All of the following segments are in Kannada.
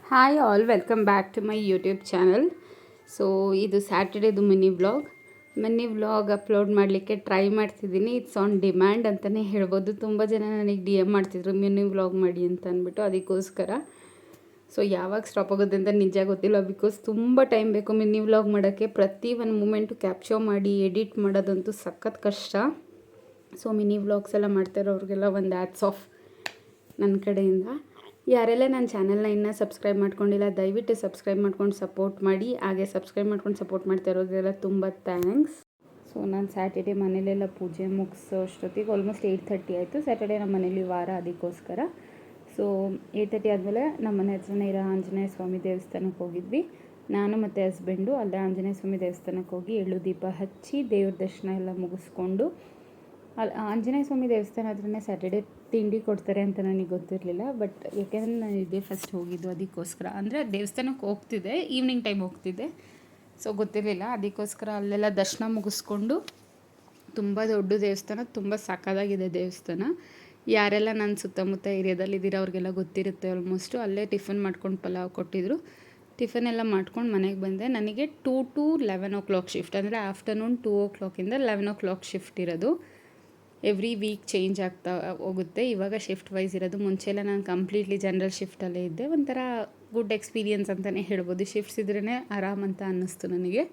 Hi all, welcome back to my YouTube channel. So ಇದು ಸ್ಯಾಟರ್ಡೇದು ಮಿನಿ ವ್ಲಾಗ್ ಅಪ್ಲೋಡ್ ಮಾಡಲಿಕ್ಕೆ ಟ್ರೈ ಮಾಡ್ತಿದ್ದೀನಿ. ಇಟ್ಸ್ ಆನ್ ಡಿಮ್ಯಾಂಡ್ ಅಂತಲೇ ಹೇಳ್ಬೋದು. ತುಂಬ ಜನ ನನಗೆ DM ಮಾಡ್ತಿದ್ರು ಮಿನಿ ವ್ಲಾಗ್ ಮಾಡಿ ಅಂತ ಅಂದ್ಬಿಟ್ಟು, ಅದಕ್ಕೋಸ್ಕರ. ಸೊ ಯಾವಾಗ ಸ್ಟಾಪ್ ಆಗುತ್ತೆ ಅಂತ ನಿಜ ಗೊತ್ತಿಲ್ಲ, ಬಿಕಾಸ್ ತುಂಬ ಟೈಮ್ ಬೇಕು ಮಿನಿ ವ್ಲಾಗ್ ಮಾಡೋಕ್ಕೆ. ಪ್ರತಿ ಒಂದು ಮೂಮೆಂಟು ಕ್ಯಾಪ್ಚರ್ ಮಾಡಿ ಎಡಿಟ್ ಮಾಡೋದಂತೂ ಸಖತ್ ಕಷ್ಟ. ಸೊ ಮಿನಿ ವ್ಲಾಗ್ಸ್ ಎಲ್ಲ ಮಾಡ್ತಾಯಿರೋರಿಗೆಲ್ಲ ಒಂದು ಹ್ಯಾಟ್ಸ್ ಆಫ್ ನನ್ನ ಕಡೆಯಿಂದ. ಯಾರೆಲ್ಲ ನನ್ನ ಚಾನಲ್ನ ಇನ್ನೂ ಸಬ್ಸ್ಕ್ರೈಬ್ ಮಾಡ್ಕೊಂಡಿಲ್ಲ, ದಯವಿಟ್ಟು ಸಬ್ಸ್ಕ್ರೈಬ್ ಮಾಡ್ಕೊಂಡು ಸಪೋರ್ಟ್ ಮಾಡಿ. ಹಾಗೆ ಸಬ್ಸ್ಕ್ರೈಬ್ ಮಾಡ್ಕೊಂಡು ಸಪೋರ್ಟ್ ಮಾಡ್ತಾ ಇರೋರಿಗೆಲ್ಲ ತುಂಬ ಥ್ಯಾಂಕ್ಸ್. ಸೊ ನಾನು ಸ್ಯಾಟರ್ಡೇ ಮನೇಲೆಲ್ಲ ಪೂಜೆ ಮುಗಿಸೋ ಅಷ್ಟೊತ್ತಿಗೆ ಆಲ್ಮೋಸ್ಟ್ 8:30 ಆಯಿತು. ಸ್ಯಾಟರ್ಡೇ ನಮ್ಮ ಮನೇಲಿ ವಾರ, ಅದಕ್ಕೋಸ್ಕರ. ಸೊ 8:30 ಆದಮೇಲೆ ನಮ್ಮ ಮನೆ ಹತ್ರನೇ ಇರೋ ಆಂಜನೇಯ ಸ್ವಾಮಿ ದೇವಸ್ಥಾನಕ್ಕೆ ಹೋಗಿದ್ವಿ. ನಾನು ಮತ್ತು ಹಸ್ಬೆಂಡು ಅಲ್ಲೇ ಆಂಜನೇಯ ಸ್ವಾಮಿ ದೇವಸ್ಥಾನಕ್ಕೆ ಹೋಗಿ ಎಳ್ಳು ದೀಪ ಹಚ್ಚಿ ದೇವ್ರ ದರ್ಶನ ಎಲ್ಲ ಮುಗಿಸ್ಕೊಂಡು, ಅಲ್ಲಿ ಆಂಜನೇಯ ಸ್ವಾಮಿ ದೇವಸ್ಥಾನ ಹತ್ರನೇ ಸ್ಯಾಟರ್ಡೇ ತಿಂಡಿ ಕೊಡ್ತಾರೆ ಅಂತ ನನಗೆ ಗೊತ್ತಿರಲಿಲ್ಲ. ಬಟ್ ಯಾಕೆಂದರೆ ನಾನು ಇದೇ ಫಸ್ಟ್ ಹೋಗಿದ್ದು, ಅದಕ್ಕೋಸ್ಕರ. ಅಂದರೆ ದೇವಸ್ಥಾನಕ್ಕೆ ಹೋಗ್ತಿದ್ದೆ, ಈವ್ನಿಂಗ್ ಟೈಮ್ ಹೋಗ್ತಿದ್ದೆ, ಸೊ ಗೊತ್ತಿರಲಿಲ್ಲ. ಅದಕ್ಕೋಸ್ಕರ ಅಲ್ಲೆಲ್ಲ ದರ್ಶನ ಮುಗಿಸ್ಕೊಂಡು, ತುಂಬ ದೊಡ್ಡ ದೇವಸ್ಥಾನ, ತುಂಬ ಸಕ್ಕತ್ತಾಗಿದೆ ದೇವಸ್ಥಾನ. ಯಾರೆಲ್ಲ ನನ್ನ ಸುತ್ತಮುತ್ತ ಏರಿಯಾದಲ್ಲಿದ್ದೀರ ಅವ್ರಿಗೆಲ್ಲ ಗೊತ್ತಿರುತ್ತೆ ಆಲ್ಮೋಸ್ಟು. ಅಲ್ಲೇ ಟಿಫನ್ ಮಾಡ್ಕೊಂಡು ಪಲಾವ್ ಕೊಟ್ಟಿದ್ರು. ಟಿಫನ್ ಎಲ್ಲ ಮಾಡ್ಕೊಂಡು ಮನೆಗೆ ಬಂದೆ. ನನಗೆ 2 to 11 o'clock ಶಿಫ್ಟ್, ಅಂದರೆ ಆಫ್ಟರ್ನೂನ್ 2 o'clock 11 o'clock ಶಿಫ್ಟ್ ಇರೋದು. ಎವ್ರಿ ವೀಕ್ ಚೇಂಜ್ ಆಗ್ತಾ ಹೋಗುತ್ತೆ. ಇವಾಗ ಶಿಫ್ಟ್ ವೈಸ್ ಇರೋದು. ಮುಂಚೆ ಎಲ್ಲ ನಾನು ಕಂಪ್ಲೀಟ್ಲಿ ಜನರಲ್ ಶಿಫ್ಟಲ್ಲೇ ಇದ್ದೆ. ಒಂಥರ ಗುಡ್ ಎಕ್ಸ್ಪೀರಿಯನ್ಸ್ ಅಂತಲೇ ಹೇಳ್ಬೋದು. ಶಿಫ್ಟ್ಸ್ ಇದ್ರೇ ಆರಾಮಂತ ಅನ್ನಿಸ್ತು ನನಗೆ.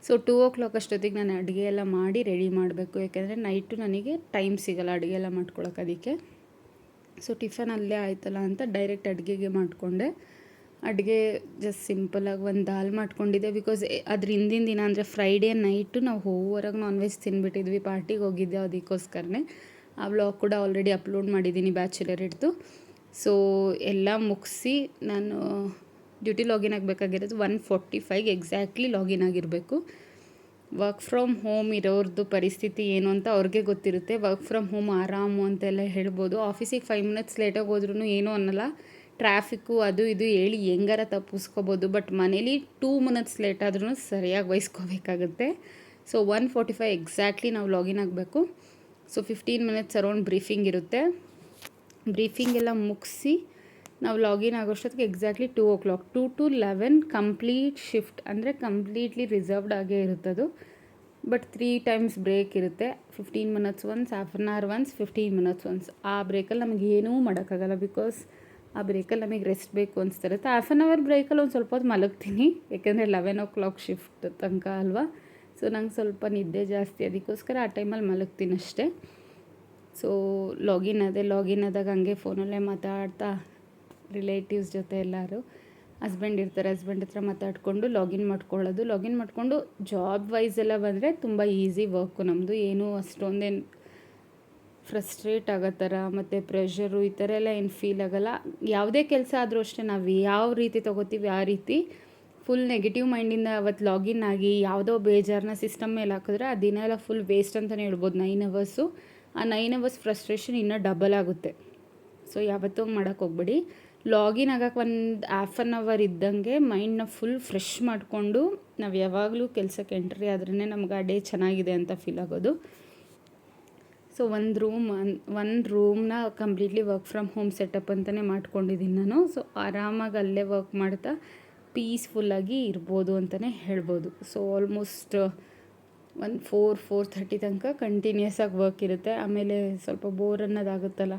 ಸೊ 2 o'clock ಅಷ್ಟೊತ್ತಿಗೆ ನಾನು ಅಡುಗೆ ಎಲ್ಲ ಮಾಡಿ ರೆಡಿ ಮಾಡಬೇಕು, ಯಾಕೆಂದರೆ ನೈಟು ನನಗೆ ಟೈಮ್ ಸಿಗೋಲ್ಲ ಅಡುಗೆ ಎಲ್ಲ ಮಾಡ್ಕೊಳಕ್ಕೆ. ಅದಕ್ಕೆ ಸೊ ಟಿಫನ್ ಅಲ್ಲೇ ಆಯ್ತಲ್ಲ ಅಂತ ಡೈರೆಕ್ಟ್ ಅಡುಗೆಗೆ ಮಾಡಿಕೊಂಡೆ. ಅಡುಗೆ ಜಸ್ಟ್ ಸಿಂಪಲಾಗಿ ಒಂದು ದಾಲ್ ಮಾಡ್ಕೊಂಡಿದ್ದೆ. ಬಿಕಾಸ್ ಅದ್ರ ಹಿಂದಿನ ದಿನ ಅಂದರೆ ಫ್ರೈಡೇ ನೈಟು ನಾವು ಹೊರಗೆ ನಾನ್ ವೆಜ್ ತಿಂದುಬಿಟ್ಟಿದ್ವಿ, ಪಾರ್ಟಿಗೆ ಹೋಗಿದ್ದೆ. ಅದಕ್ಕೋಸ್ಕರನೇ ಆ ವ್ಲಾಗ್ ಕೂಡ ಆಲ್ರೆಡಿ ಅಪ್ಲೋಡ್ ಮಾಡಿದ್ದೀನಿ ಬ್ಯಾಚುಲರ್ ಇಡ್ತು. ಸೊ ಎಲ್ಲ ಮುಗಿಸಿ ನಾನು ಡ್ಯೂಟಿ ಲಾಗಿನ್ ಆಗಬೇಕಾಗಿರೋದು 1:45 ಎಕ್ಸಾಕ್ಟ್ಲಿ ಲಾಗಿನ್ ಆಗಿರಬೇಕು. ವರ್ಕ್ ಫ್ರಮ್ ಹೋಮ್ ಇರೋರ್ದು ಪರಿಸ್ಥಿತಿ ಏನು ಅಂತ ಅವ್ರಿಗೆ ಗೊತ್ತಿರುತ್ತೆ. ವರ್ಕ್ ಫ್ರಮ್ ಹೋಮ್ ಆರಾಮು ಅಂತೆಲ್ಲ ಹೇಳ್ಬೋದು. ಆಫೀಸಿಗೆ 5 minutes ಲೇಟಾಗಿ ಹೋದ್ರೂ ಏನೂ ಅನ್ನಲ್ಲ, ಟ್ರಾಫಿಕ್ಕು ಅದು ಇದು ಹೇಳಿ ಹೆಂಗಾರ ತಪ್ಪಿಸ್ಕೋಬೋದು. ಬಟ್ ಮನೇಲಿ 2 minutes ಲೇಟ್ ಆದ್ರೂ ಸರಿಯಾಗಿ ವಹಿಸ್ಕೋಬೇಕಾಗುತ್ತೆ. ಸೊ 1:45 ಎಕ್ಸಾಕ್ಟ್ಲಿ ನಾವು ಲಾಗಿನ್ ಆಗಬೇಕು. ಸೊ 15 minutes ಅರೌಂಡ್ ಬ್ರೀಫಿಂಗ್ ಇರುತ್ತೆ. ಬ್ರೀಫಿಂಗ್ ಎಲ್ಲ ಮುಗಿಸಿ ನಾವು ಲಾಗಿನ್ ಆಗೋಷ್ಟೊತ್ತಿಗೆ exactly 2 o'clock. 2 to 11 complete shift, ಅಂದರೆ ಕಂಪ್ಲೀಟ್ಲಿ ರಿಸರ್ವ್ಡ್ ಆಗೇ ಇರುತ್ತದು. ಬಟ್ 3 times ಬ್ರೇಕ್ ಇರುತ್ತೆ. 15 minutes once, half an hour once, 15 minutes once. ಆ ಬ್ರೇಕಲ್ಲಿ ನಮಗೆ ಏನೂ ಮಾಡೋಕ್ಕಾಗಲ್ಲ, ಬಿಕಾಸ್ ಆ ಬ್ರೇಕಲ್ಲಿ ನಮಗೆ ರೆಸ್ಟ್ ಬೇಕು ಅನಿಸ್ತಿರುತ್ತೆ. ಹಾಫ್ ಆನ್ ಅವರ್ ಬ್ರೇಕಲ್ಲಿ ಒಂದು ಸ್ವಲ್ಪ ಹೊತ್ತು ಮಲಗ್ತೀನಿ, ಯಾಕೆಂದರೆ 11 o'clock ಶಿಫ್ಟ್ ತನಕ ಅಲ್ವಾ. ಸೊ ನಂಗೆ ಸ್ವಲ್ಪ ನಿದ್ದೆ ಜಾಸ್ತಿ, ಅದಕ್ಕೋಸ್ಕರ ಆ ಟೈಮಲ್ಲಿ ಮಲಗ್ತೀನಿ ಅಷ್ಟೇ. ಸೊ ಲಾಗಿನ್ ಆದಾಗ ಹಂಗೆ ಫೋನಲ್ಲೇ ಮಾತಾಡ್ತಾ ರಿಲೇಟಿವ್ಸ್ ಜೊತೆ ಎಲ್ಲರೂ ಹಸ್ಬೆಂಡ್ ಇರ್ತಾರೆ, ಹಸ್ಬೆಂಡ್ ಹತ್ರ ಮಾತಾಡಿಕೊಂಡು ಲಾಗಿನ್ ಮಾಡಿಕೊಂಡು ಜಾಬ್ ವೈಸ್ ಎಲ್ಲ ಬಂದರೆ ತುಂಬ ಈಸಿ ವರ್ಕು ನಮ್ಮದು. ಏನೂ ಅಷ್ಟೊಂದೇನು ಫ್ರಸ್ಟ್ರೇಟ್ ಆಗೋ ಥರ ಮತ್ತು ಪ್ರೆಷರು ಈ ಥರ ಎಲ್ಲ ಏನು ಫೀಲ್ ಆಗೋಲ್ಲ. ಯಾವುದೇ ಕೆಲಸ ಆದರೂ ಅಷ್ಟೇ, ನಾವು ಯಾವ ರೀತಿ ತೊಗೋತೀವಿ ಆ ರೀತಿ ಫುಲ್ ನೆಗೆಟಿವ್ ಮೈಂಡಿಂದ ಅವತ್ತು ಲಾಗಿನ್ ಆಗಿ ಯಾವುದೋ ಬೇಜಾರನ್ನ ಸಿಸ್ಟಮ್ ಮೇಲೆ ಹಾಕಿದ್ರೆ ಆ ದಿನ ಎಲ್ಲ ಫುಲ್ ವೇಸ್ಟ್ ಅಂತಲೇ ಹೇಳ್ಬೋದು. 9 hours, ಆ 9 hours ಫ್ರಸ್ಟ್ರೇಷನ್ ಇನ್ನೂ ಡಬಲ್ ಆಗುತ್ತೆ. ಸೊ ಯಾವತ್ತೂ ಮಾಡೋಕ್ಕೆ ಹೋಗ್ಬೇಡಿ. ಲಾಗಿನ್ ಆಗೋಕ್ಕೆ ಒಂದು ಹಾಫ್ ಆನ್ ಅವರ್ ಇದ್ದಂಗೆ ಮೈಂಡ್ನ ಫುಲ್ ಫ್ರೆಶ್ ಮಾಡಿಕೊಂಡು ನಾವು ಯಾವಾಗಲೂ ಕೆಲಸಕ್ಕೆ ಎಂಟ್ರಿ ಆದ್ರೇ ನಮ್ಗೆ ಆ ಡೇ ಚೆನ್ನಾಗಿದೆ ಅಂತ ಫೀಲ್ ಆಗೋದು. ಸೊ ಒಂದು ರೂಮ್ನ completely work from home setup ಅಂತಲೇ ಮಾಡ್ಕೊಂಡಿದ್ದೀನಿ ನಾನು. ಸೊ ಆರಾಮಾಗಿ ಅಲ್ಲೇ ವರ್ಕ್ ಮಾಡ್ತಾ ಪೀಸ್ಫುಲ್ಲಾಗಿ ಇರ್ಬೋದು ಅಂತಲೇ ಹೇಳ್ಬೋದು. ಸೊ ಆಲ್ಮೋಸ್ಟ್ ಒಂದು 4-4:30 ತನಕ ಕಂಟಿನ್ಯೂಸ್ ಆಗಿ ವರ್ಕ್ ಇರುತ್ತೆ. ಆಮೇಲೆ ಸ್ವಲ್ಪ ಬೋರ್ ಅನ್ನೋದಾಗುತ್ತಲ್ಲ,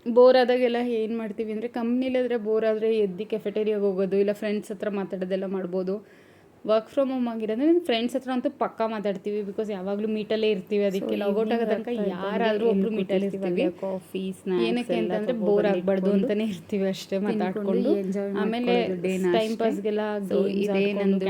ಬೋರ್ ಆದಾಗೆಲ್ಲ ಏನು ಮಾಡ್ತೀವಿ ಅಂದರೆ, ಕಂಪ್ನಿಲಿದ್ರೆ ಬೋರ್ ಆದರೆ ಎದ್ದು ಕೆಫೆಟೇರಿಯಾಗೆ ಹೋಗೋದು, ಇಲ್ಲ ಫ್ರೆಂಡ್ಸ್ ಹತ್ರ ಮಾತಾಡೋದೆಲ್ಲ ಮಾಡ್ಬೋದು. ವರ್ಕ್ ಫ್ರಮ್ ಹೋಮ್ ಆಗಿರೋದ್ರೆ ಫ್ರೆಂಡ್ಸ್ ಹತ್ರ ಅಂತೂ ಪಕ್ಕ ಮಾತಾಡ್ತೀವಿ, ಬಿಕಾಸ್ ಯಾವಾಗಲೂ ಮೀಟಲ್ಲೇ ಇರ್ತೀವಿ. ಅದಕ್ಕೆ ಲಾಗೌಟ್ ಆಗೋ ತನಕ ಯಾರಾದರೂ ಒಬ್ಬರು ಮೀಟಲ್ಲಿ ಇರ್ತೀವಿ. ಕಾಫಿ ಸ್ನ್ಯಾಕ್ಸ್ ಏನಕ್ಕೆ ಅಂತಂದರೆ ಬೋರ್ ಆಗಬಾರ್ದು ಅಂತಲೇ ಇರ್ತೀವಿ ಅಷ್ಟೇ ಮಾತಾಡಿಕೊಂಡು. ಆಮೇಲೆ ಟೈಮ್ ಪಾಸ್ಗೆಲ್ಲ ಇದೇ ನಂದು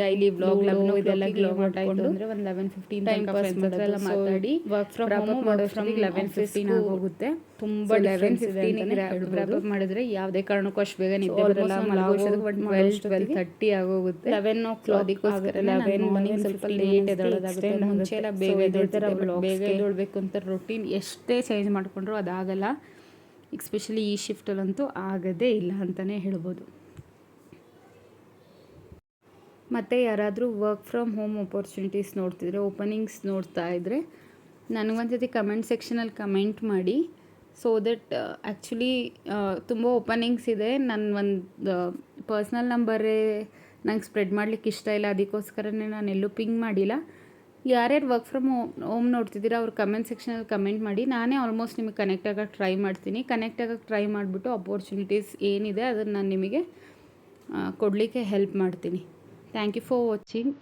ಡೈಲಿ ವ್ಲಾಗ್ ಇದೆಲ್ಲ ಗೇಮ್ ಆಟಾಯಿತು ಅಂದರೆ ಒಂದು 11-15 ಟೈಮ್ ಪಾಸ್ ಎಲ್ಲ ಮಾತಾಡಿ ವರ್ಕ್ ಫ್ರಮ್ ಹೋಮ್ ಮಾಡೋಷ್ಟೊತ್ತಿಗೆ 11-15 ಆಗೋಗುತ್ತೆ. ತುಂಬ 11-15 ಮಾಡಿದ್ರೆ ಯಾವುದೇ ಕಾರಣಕ್ಕೂ ಅಷ್ಟು ಬೇಗ ನಿದ್ದೆ ಬರಲ್ಲ. ಮಲಗೋಷ್ಟೊತ್ತಿಗೆ 12-12:30 ಆಗೋಗುತ್ತೆ. 11 o'clock ಮಾರ್ನಿಂಗ್ ಸ್ವಲ್ಪ ಲೇಟ್ ಎದ್ದೇಳೋದಾಗುತ್ತೆ. ಮುಂಚೆ ಎಲ್ಲ ಬೇಗ ಎದ್ದೇಳಬೇಕು ಅಂತ ರೊಟೀನ್ ಎಷ್ಟೇ ಚೇಂಜ್ ಮಾಡಿಕೊಂಡ್ರು ಅದಾಗಲ್ಲ. ಎಸ್ಪೆಷಲಿ ಈ ಶಿಫ್ಟಲ್ಲಂತೂ ಆಗೋದೇ ಇಲ್ಲ ಅಂತಲೇ ಹೇಳ್ಬೋದು. ಮತ್ತು ಯಾರಾದರೂ ವರ್ಕ್ ಫ್ರಮ್ ಹೋಮ್ ಆಪರ್ಚುನಿಟೀಸ್ ನೋಡ್ತಿದ್ರೆ, ಓಪನಿಂಗ್ಸ್ ನೋಡ್ತಾ ಇದ್ದರೆ ನನಗೊಂದ್ಸತಿ ಕಮೆಂಟ್ ಸೆಕ್ಷನಲ್ಲಿ ಕಮೆಂಟ್ ಮಾಡಿ. ಸೊ ದಟ್ ಆ್ಯಕ್ಚುಲಿ ತುಂಬ ಓಪನಿಂಗ್ಸ್ ಇದೆ. ನನ್ನ ಒಂದು ಪರ್ಸ್ನಲ್ ನಂಬರೇ ನಂಗೆ ಸ್ಪ್ರೆಡ್ ಮಾಡಲಿಕ್ಕೆ ಇಷ್ಟ ಇಲ್ಲ, ಅದಕ್ಕೋಸ್ಕರನೇ ನಾನು ಎಲ್ಲೂ ಪಿಂಗ್ ಮಾಡಿಲ್ಲ. ಯಾರ್ಯಾರು ವರ್ಕ್ ಫ್ರಮ್ ಹೋಮ್ ನೋಡ್ತಿದ್ದೀರಾ ಅವ್ರು ಕಮೆಂಟ್ ಸೆಕ್ಷನಲ್ಲಿ ಕಮೆಂಟ್ ಮಾಡಿ. ನಾನೇ ಆಲ್ಮೋಸ್ಟ್ ನಿಮಗೆ ಕನೆಕ್ಟ್ ಆಗೋಕ್ಕೆ ಟ್ರೈ ಮಾಡ್ತೀನಿ. ಕನೆಕ್ಟ್ ಆಗೋಕ್ಕೆ ಟ್ರೈ ಮಾಡಿಬಿಟ್ಟು ಅಪರ್ಚುನಿಟೀಸ್ ಏನಿದೆ ಅದನ್ನು ನಾನು ನಿಮಗೆ ಕೊಡಲಿಕ್ಕೆ ಹೆಲ್ಪ್ ಮಾಡ್ತೀನಿ. Thank you for watching.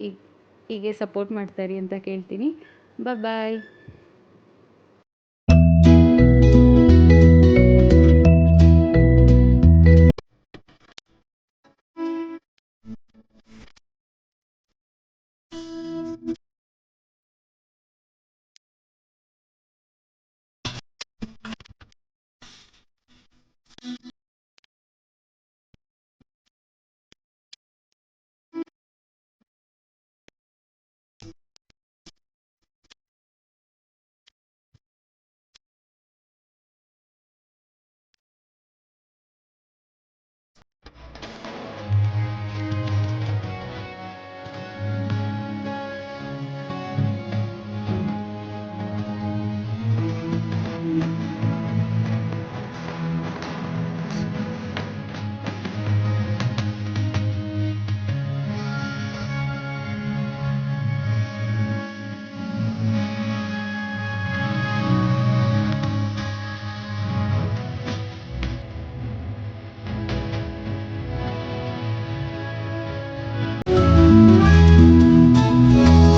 ಹೀಗೆ ಸಪೋರ್ಟ್ ಮಾಡ್ತಾಯಿರಿ ಅಂತ ಕೇಳ್ತೀನಿ. ಬಾಯ್.